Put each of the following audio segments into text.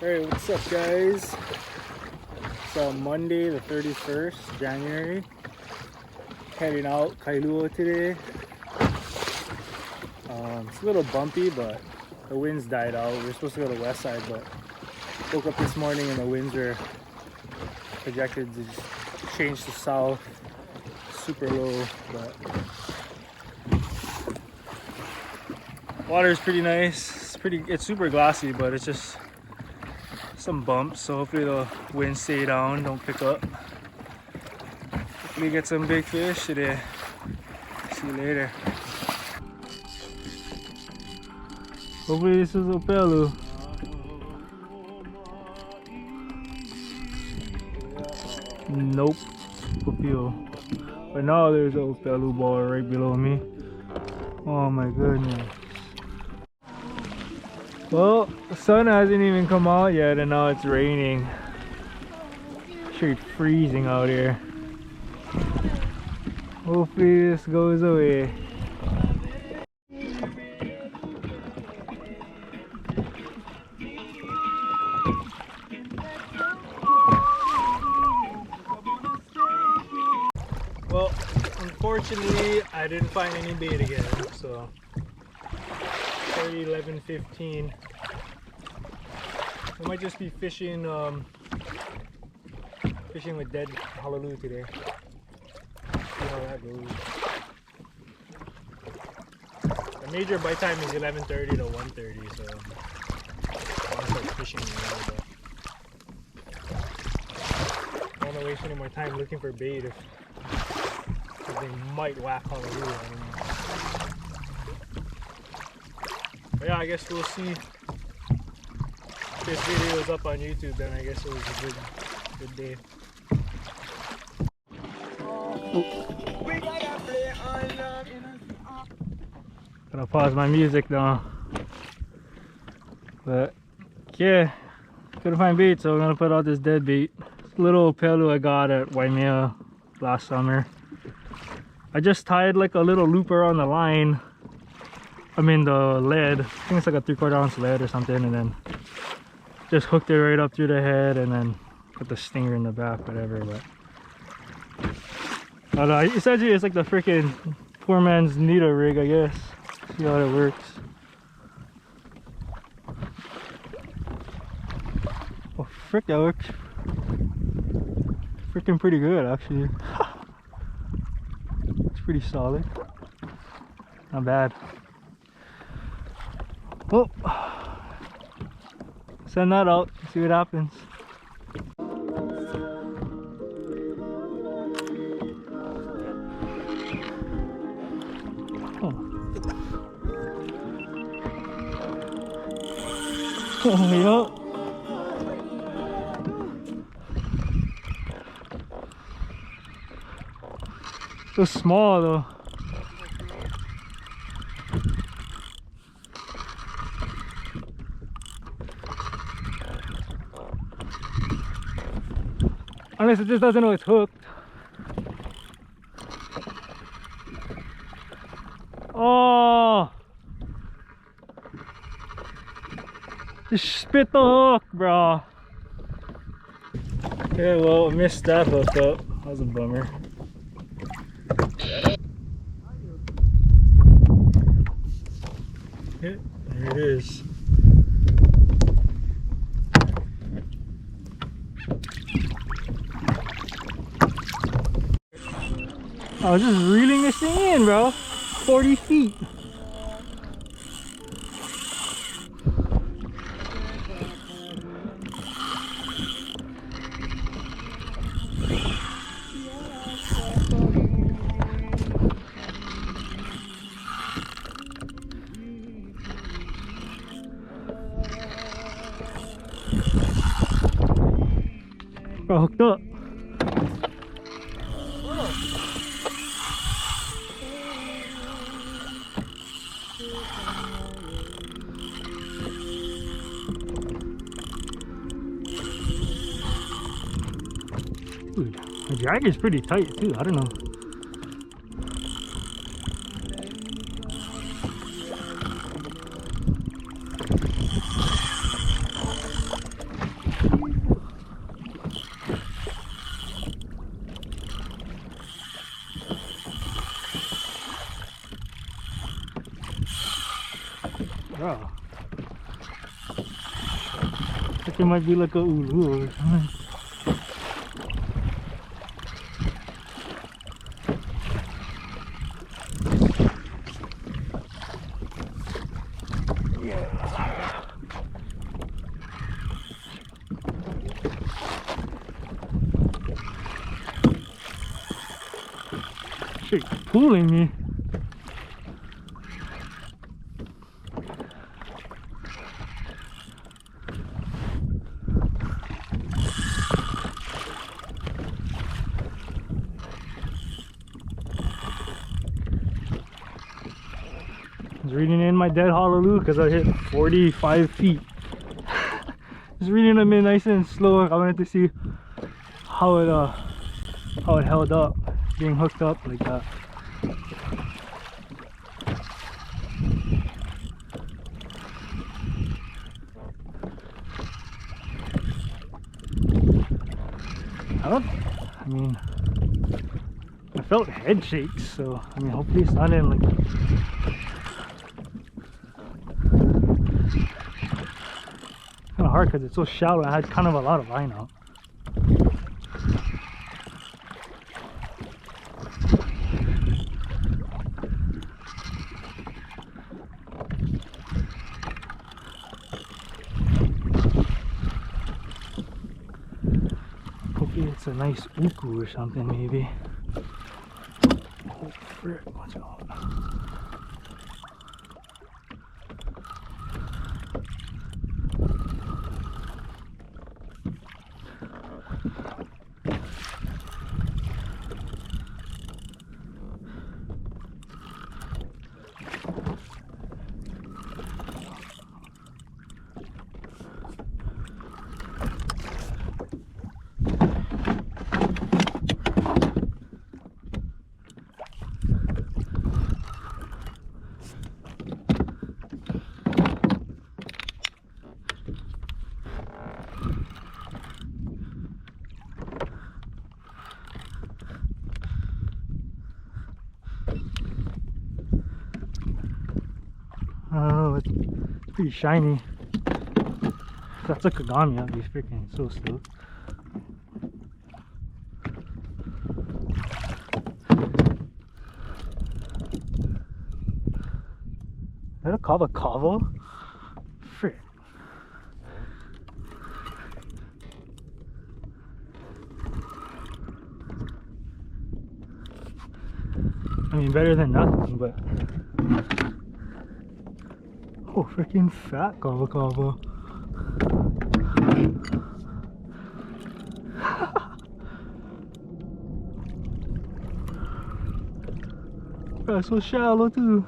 Alright, what's up guys? It's Monday the 31st January. Heading out Kailua today. It's a little bumpy, but the winds died out. We were supposed to go to the west side, but woke up this morning and the winds were projected to just change to south. Super low, but water is pretty nice. It's super glassy, but it's just some bumps, so hopefully the wind stay down, don't pick up. Hopefully get some big fish today. See you later. Hopefully this is Opelu. Nope, Opelu. But now there's an Opelu ball right below me. Oh my goodness. Well, the sun hasn't even come out yet and now it's raining. Straight freezing out here. Hopefully this goes away. Well, unfortunately I didn't find any bait again, so 11:15. I might just be fishing with dead hallelujah today. See how that goes. The major bite time is 11:30 to 1:30, so I'll start fishing now, but I don't want to waste any more time looking for bait if they might whack hallelujah. I don't know. But yeah, I guess we'll see. If this video is up on YouTube, then I guess it was a good day. Gotta pause my music now. But yeah, couldn't find bait, so I'm gonna put out this dead bait. This little Opelu I got at Waimea last summer. I just tied like a little loop around the line. I mean the lead, I think it's like a 3/4 ounce lead or something, and then just hooked it right up through the head and then put the stinger in the back, whatever. But I don't know, essentially it's like the freaking poor man's needle rig, I guess. See how it works. Oh frick, that works freaking pretty good actually. It's pretty solid, not bad. Well, send that out, see what happens. Oh, yeah. So small though. Unless it just doesn't know it's hooked. Oh! Just spit the hook, bro. Yeah, well, I missed that hook up. That was a bummer. Yeah, there it is. I was just reeling this thing in, bro. 40 feet. Bro, hooked up. Dude, the drag is pretty tight too, I don't know. like it might be like a ulu or something. Shit, pulling me. I was reading in my dead Hallelujah because I hit 45 feet. Just reading them in nice and slow. I wanted to see how it held up, being hooked up like that. I mean, I felt head shakes, so I mean, hopefully it's not in like. Kind of hard because it's so shallow. I had kind of a lot of line out. Hopefully it's a nice uku or something, maybe. Oh frick, what's going on? I don't know, it's pretty shiny. If that's a Kagami, I'd be freaking so stoked. Is that a kava kava? Frick. I mean, better than nothing, but. Oh, freaking fat kava kava. That's so shallow too.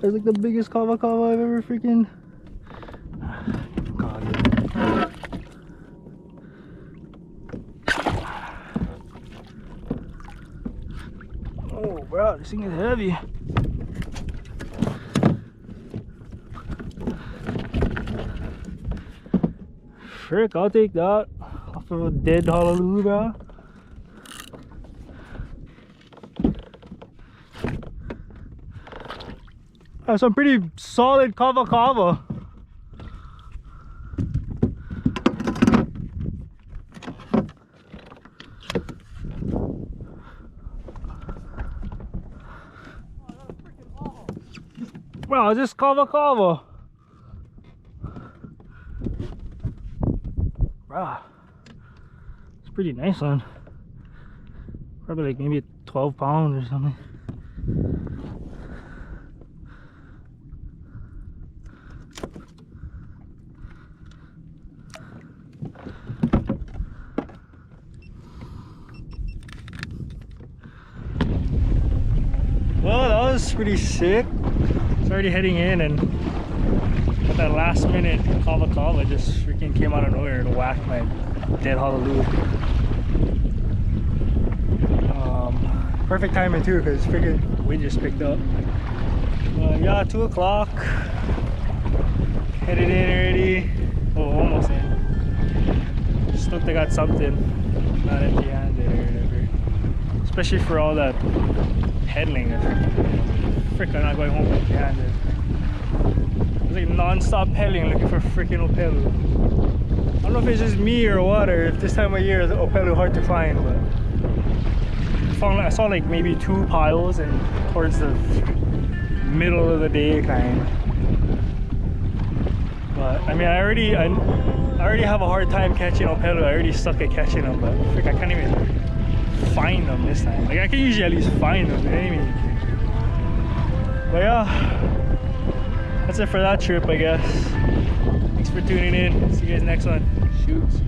That's like the biggest kava kava I've ever freaking caught. Oh bro, this thing is heavy. Frick, I'll take that off of a dead Hallelujah, bro. That's some pretty solid kava kava. Wow, this kava kava. Wow, it's pretty nice one. Probably like maybe 12 pounds or something. Well, that was pretty sick. It's already heading in, and at that last minute, kava kava just freaking came out of nowhere and whacked my dead Hallelujah. Perfect timing too, because freaking wind just picked up. Yeah, 2 o'clock. Headed in already. Oh, almost in. Just looked, I got something. Not empty handed or whatever. It's especially for all that pedaling. Frick, I'm not going home empty-handed. It's like non-stop pedaling looking for freaking Opelu. I don't know if it's just me or what, or if this time of year the Opelu hard to find, but I saw like maybe 2 piles and towards the middle of the day kind. But I mean, I already have a hard time catching Opelu. I already suck at catching them, but frick, I can't even find them this time. Like I can usually at least find them, but yeah, that's it for that trip, I guess. Thanks for tuning in. See you guys next one. Shoots.